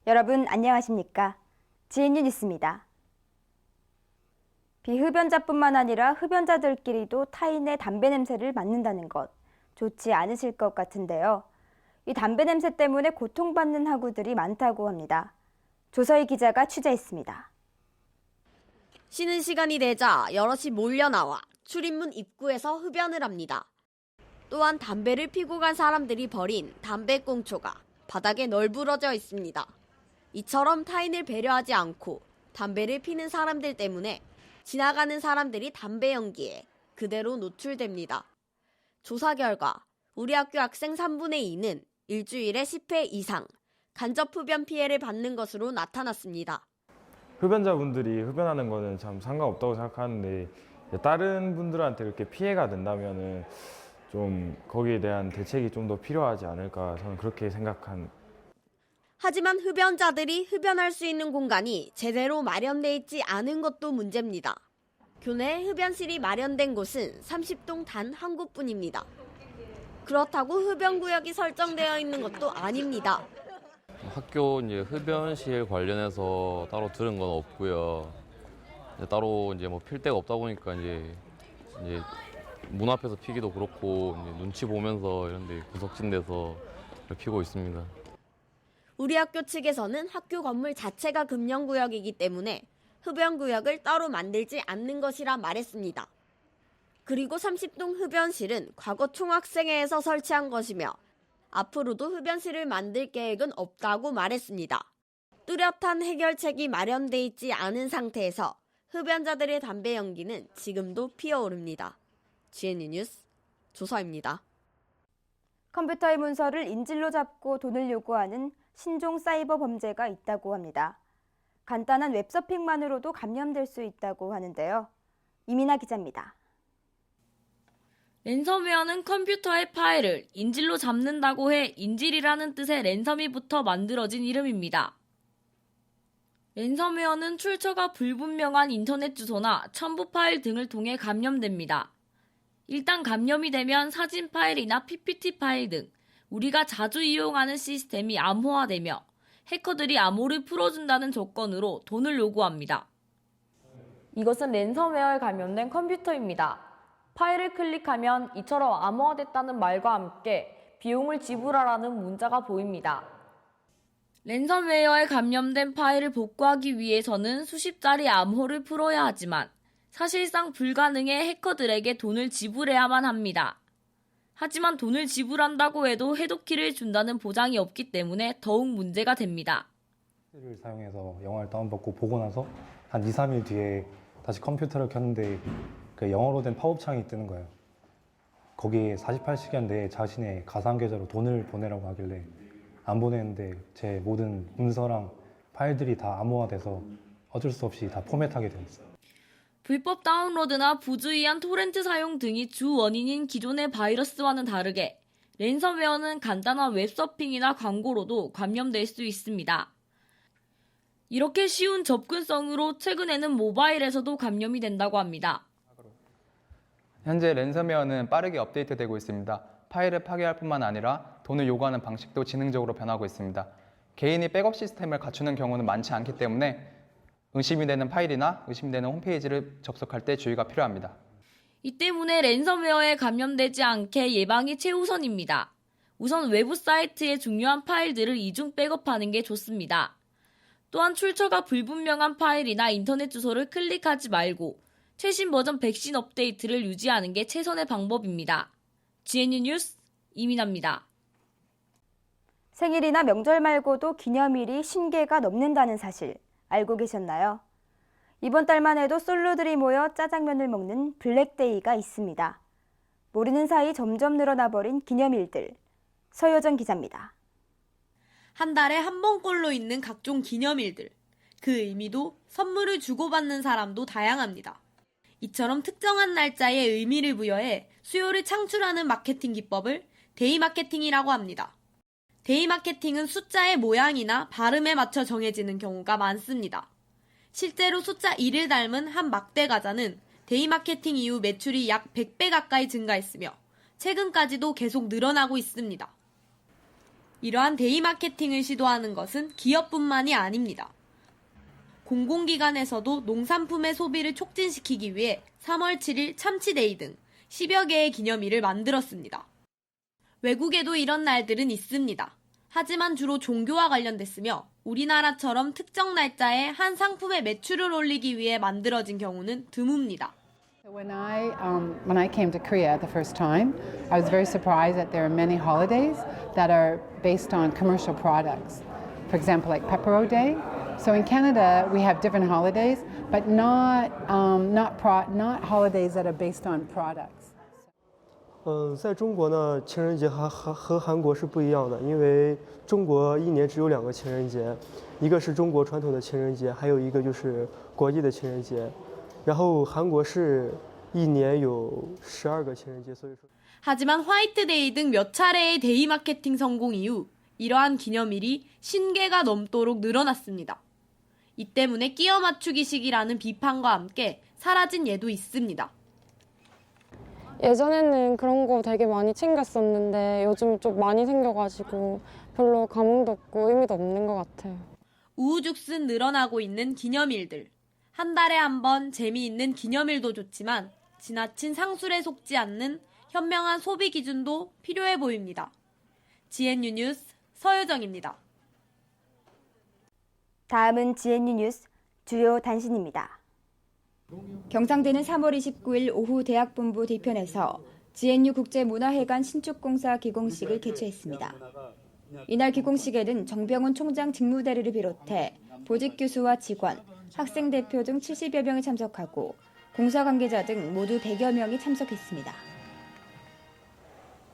여러분 안녕하십니까? GNU 뉴스입니다. 비흡연자뿐만 아니라 흡연자들끼리도 타인의 담배 냄새를 맡는다는 것 좋지 않으실 것 같은데요. 이 담배 냄새 때문에 고통받는 학우들이 많다고 합니다. 조서희 기자가 취재했습니다. 쉬는 시간이 되자 여럿이 몰려 나와 출입문 입구에서 흡연을 합니다. 또한 담배를 피고 간 사람들이 버린 담배꽁초가 바닥에 널브러져 있습니다. 이처럼 타인을 배려하지 않고 담배를 피는 사람들 때문에 지나가는 사람들이 담배 연기에 그대로 노출됩니다. 조사 결과 우리 학교 학생 3분의 2는 일주일에 10회 이상 간접 흡연 피해를 받는 것으로 나타났습니다. 흡연자분들이 흡연하는 거는 참 상관없다고 생각하는데 다른 분들한테 이렇게 피해가 된다면은 좀 거기에 대한 대책이 좀 더 필요하지 않을까 저는 그렇게 생각한. 하지만 흡연자들이 흡연할 수 있는 공간이 제대로 마련돼 있지 않은 것도 문제입니다. 교내에 흡연실이 마련된 곳은 30동 단 한 곳뿐입니다. 그렇다고 흡연구역이 설정되어 있는 것도 아닙니다. 학교 이제 흡연실 관련해서 따로 들은 건 없고요. 이제 따로 이제 뭐 필 데가 없다 보니까 이제 문 앞에서 피기도 그렇고 이제 눈치 보면서 이런 데 구석진 데서 피고 있습니다. 우리 학교 측에서는 학교 건물 자체가 금연구역이기 때문에 흡연구역을 따로 만들지 않는 것이라 말했습니다. 그리고 30동 흡연실은 과거 총학생회에서 설치한 것이며 앞으로도 흡연실을 만들 계획은 없다고 말했습니다. 뚜렷한 해결책이 마련돼 있지 않은 상태에서 흡연자들의 담배 연기는 지금도 피어오릅니다. GNU 뉴스 조서입니다. 컴퓨터의 문서를 인질로 잡고 돈을 요구하는 신종 사이버 범죄가 있다고 합니다. 간단한 웹서핑만으로도 감염될 수 있다고 하는데요. 이민아 기자입니다. 랜섬웨어는 컴퓨터의 파일을 인질로 잡는다고 해 인질이라는 뜻의 랜섬이부터 만들어진 이름입니다. 랜섬웨어는 출처가 불분명한 인터넷 주소나 첨부 파일 등을 통해 감염됩니다. 일단 감염이 되면 사진 파일이나 PPT 파일 등 우리가 자주 이용하는 시스템이 암호화되며 해커들이 암호를 풀어준다는 조건으로 돈을 요구합니다. 이것은 랜섬웨어에 감염된 컴퓨터입니다. 파일을 클릭하면 이처럼 암호화됐다는 말과 함께 비용을 지불하라는 문자가 보입니다. 랜섬웨어에 감염된 파일을 복구하기 위해서는 수십 자리 암호를 풀어야 하지만 사실상 불가능해 해커들에게 돈을 지불해야만 합니다. 하지만 돈을 지불한다고 해도 해독키를 준다는 보장이 없기 때문에 더욱 문제가 됩니다. 를 사용해서 영화를 다운받고 보고 나서 한 2, 3일 뒤에 다시 컴퓨터를 켰는데 그 영어로 된 팝업 창이 뜨는 거예요. 거기에 48시간 내에 자신의 가상 계좌로 돈을 보내라고 하길래 안 보내는데 제 모든 문서랑 파일들이 다 암호화돼서 어쩔 수 없이 다 포맷하게 되었어요. 불법 다운로드나 부주의한 토렌트 사용 등이 주 원인인 기존의 바이러스와는 다르게 랜섬웨어는 간단한 웹서핑이나 광고로도 감염될 수 있습니다. 이렇게 쉬운 접근성으로 최근에는 모바일에서도 감염이 된다고 합니다. 현재 랜섬웨어는 빠르게 업데이트되고 있습니다. 파일을 파괴할 뿐만 아니라 돈을 요구하는 방식도 지능적으로 변하고 있습니다. 개인이 백업 시스템을 갖추는 경우는 많지 않기 때문에 의심이 되는 파일이나 의심되는 홈페이지를 접속할 때 주의가 필요합니다. 이 때문에 랜섬웨어에 감염되지 않게 예방이 최우선입니다. 우선 외부 사이트의 중요한 파일들을 이중 백업하는 게 좋습니다. 또한 출처가 불분명한 파일이나 인터넷 주소를 클릭하지 말고 최신 버전 백신 업데이트를 유지하는 게 최선의 방법입니다. GNU 뉴스 이민아입니다. 생일이나 명절 말고도 기념일이 50개가 넘는다는 사실 알고 계셨나요? 이번 달만 해도 솔로들이 모여 짜장면을 먹는 블랙데이가 있습니다. 모르는 사이 점점 늘어나 버린 기념일들. 서효정 기자입니다. 한 달에 한 번꼴로 있는 각종 기념일들. 그 의미도 선물을 주고받는 사람도 다양합니다. 이처럼 특정한 날짜에 의미를 부여해 수요를 창출하는 마케팅 기법을 데이 마케팅이라고 합니다. 데이 마케팅은 숫자의 모양이나 발음에 맞춰 정해지는 경우가 많습니다. 실제로 숫자 1을 닮은 한 막대 과자는 데이 마케팅 이후 매출이 약 100배 가까이 증가했으며 최근까지도 계속 늘어나고 있습니다. 이러한 데이 마케팅을 시도하는 것은 기업뿐만이 아닙니다. 공공기관에서도 농산품의 소비를 촉진시키기 위해 3월 7일 참치데이 등 10여 개의 기념일을 만들었습니다. 외국에도 이런 날들은 있습니다. 하지만 주로 종교와 관련됐으며 우리나라처럼 특정 날짜에 한 상품의 매출을 올리기 위해 만들어진 경우는 드뭅니다. When I came to Korea the first time, I was very surprised that there are many holidays that are based on commercial products. For example, like Pepero Day. So in Canada, we have different holidays, but not holidays that are based on products. 在中国呢，情人节和韩国是不一样的，因为中国一年只有2个情人节，一个是中国传统的情人节，还有一个就是国际的情人节。然后韩国是一年有12个情人节，所以说。 하지만 화이트데이 등 몇 차례의 데이 마케팅 성공 이후 이러한 기념일이 50개가 넘도록 늘어났습니다. 이 때문에 끼워 맞추기식이라는 비판과 함께 사라진 예도 있습니다. 예전에는 그런 거 되게 많이 챙겼었는데 요즘 좀 많이 생겨가지고 별로 감흥도 없고 의미도 없는 것 같아요. 우후죽순 늘어나고 있는 기념일들. 한 달에 한 번 재미있는 기념일도 좋지만 지나친 상술에 속지 않는 현명한 소비 기준도 필요해 보입니다. GNU 뉴스 서유정입니다. 다음은 GNU 뉴스 주요 단신입니다. 경상대는 3월 29일 오후 대학본부 뒤편에서 GNU 국제문화회관 신축공사 기공식을 개최했습니다. 이날 기공식에는 정병훈 총장 직무대리를 비롯해 보직 교수와 직원, 학생 대표 등 70여 명이 참석하고 공사 관계자 등 모두 100여 명이 참석했습니다.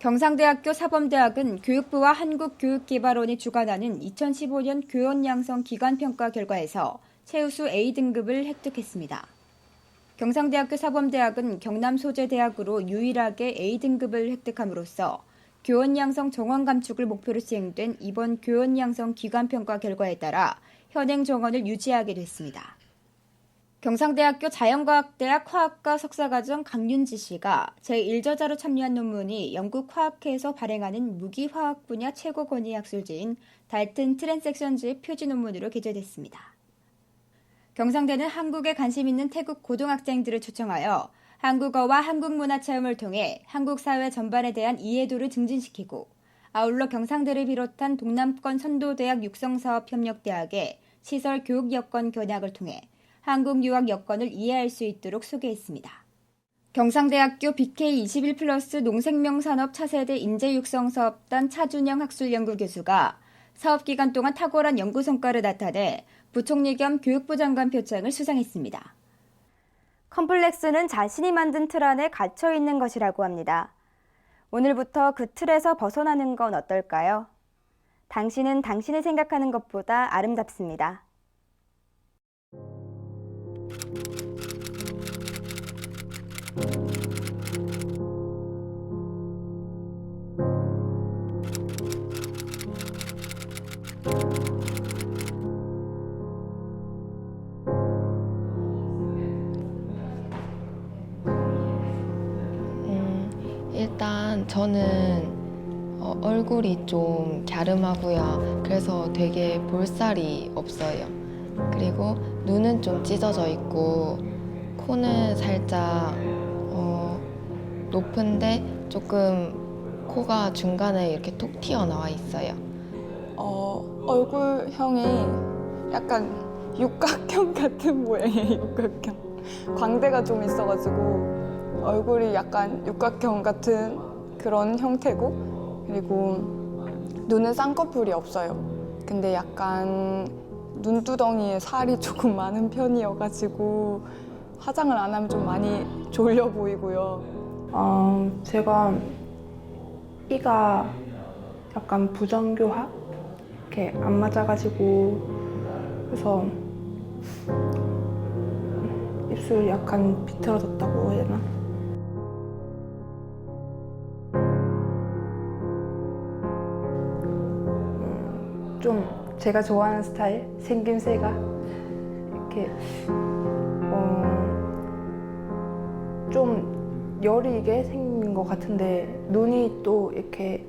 경상대학교 사범대학은 교육부와 한국교육개발원이 주관하는 2015년 교원양성 기관평가 결과에서 최우수 A등급을 획득했습니다. 경상대학교 사범대학은 경남소재대학으로 유일하게 A등급을 획득함으로써 교원양성 정원 감축을 목표로 시행된 이번 교원양성 기관평가 결과에 따라 현행 정원을 유지하게 됐습니다. 경상대학교 자연과학대학 화학과 석사과정 강윤지 씨가 제1저자로 참여한 논문이 영국 화학회에서 발행하는 무기화학 분야 최고 권위 학술지인 달튼 트랜섹션즈의 표지 논문으로 게재됐습니다. 경상대는 한국에 관심 있는 태국 고등학생들을 초청하여 한국어와 한국문화 체험을 통해 한국 사회 전반에 대한 이해도를 증진시키고 아울러 경상대를 비롯한 동남권 선도대학 육성사업협력대학의 시설 교육 여건 견학을 통해 한국 유학 여건을 이해할 수 있도록 소개했습니다. 경상대학교 BK21플러스 농생명산업 차세대 인재육성사업단 차준영 학술연구교수가 사업기간 동안 탁월한 연구 성과를 나타내 부총리 겸 교육부 장관 표창을 수상했습니다. 컴플렉스는 자신이 만든 틀 안에 갇혀 있는 것이라고 합니다. 오늘부터 그 틀에서 벗어나는 건 어떨까요? 당신은 당신이 생각하는 것보다 아름답습니다. 일단 저는 얼굴이 좀 갸름하고요. 그래서 되게 볼살이 없어요. 그리고 눈은 좀 찢어져 있고 코는 살짝 높은데 조금 코가 중간에 이렇게 톡 튀어나와 있어요. 얼굴형이 약간 육각형 같은 모양이에요. 육각형. 광대가 좀 있어가지고 얼굴이 약간 육각형 같은 그런 형태고, 그리고 눈은 쌍꺼풀이 없어요. 근데 약간 눈두덩이에 살이 조금 많은 편이어가지고 화장을 안 하면 좀 많이 졸려 보이고요. 제가 이가 약간 부정교합? 이렇게 안 맞아가지고, 그래서 입술이 약간 비틀어졌다고 해야 되나? 좀 제가 좋아하는 스타일? 생김새가 이렇게 좀 여리게 생긴 것 같은데 눈이 또 이렇게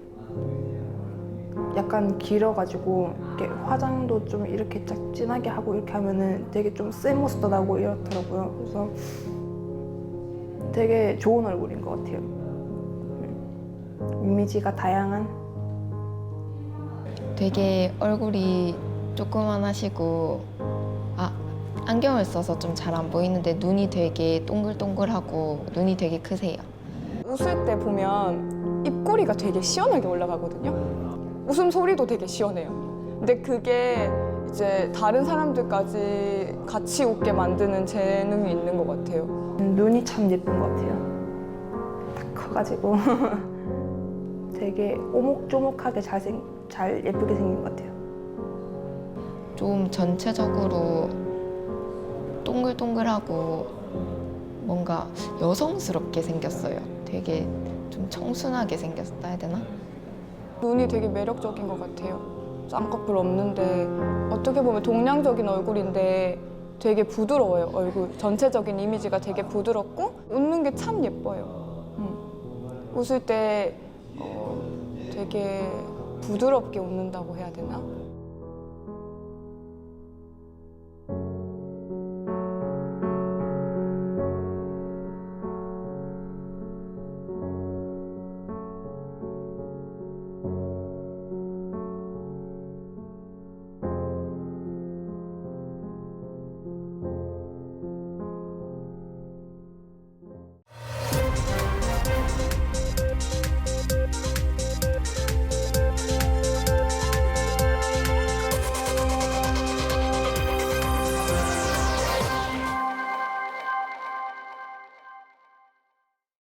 약간 길어가지고 이렇게 화장도 좀 이렇게 짝 진하게 하고 이렇게 하면은 되게 좀 센 모습도 나고 이렇더라고요. 그래서 되게 좋은 얼굴인 것 같아요. 이미지가 다양한. 되게 얼굴이 조그만하시고 안경을 써서 좀 잘 안 보이는데 눈이 되게 동글동글하고 눈이 되게 크세요. 웃을 때 보면 입꼬리가 되게 시원하게 올라가거든요. 웃음소리도 되게 시원해요. 근데 그게 이제 다른 사람들까지 같이 웃게 만드는 재능이 있는 것 같아요. 눈이 참 예쁜 것 같아요. 딱 커가지고 되게 오목조목하게 잘 예쁘게 생긴 것 같아요. 좀 전체적으로 동글동글하고 뭔가 여성스럽게 생겼어요. 되게 좀 청순하게 생겼다 해야 되나? 눈이 되게 매력적인 것 같아요. 쌍꺼풀 없는데 어떻게 보면 동양적인 얼굴인데 되게 부드러워요. 얼굴 전체적인 이미지가 되게 부드럽고 웃는 게 참 예뻐요. 웃을 때 되게 부드럽게 웃는다고 해야 되나?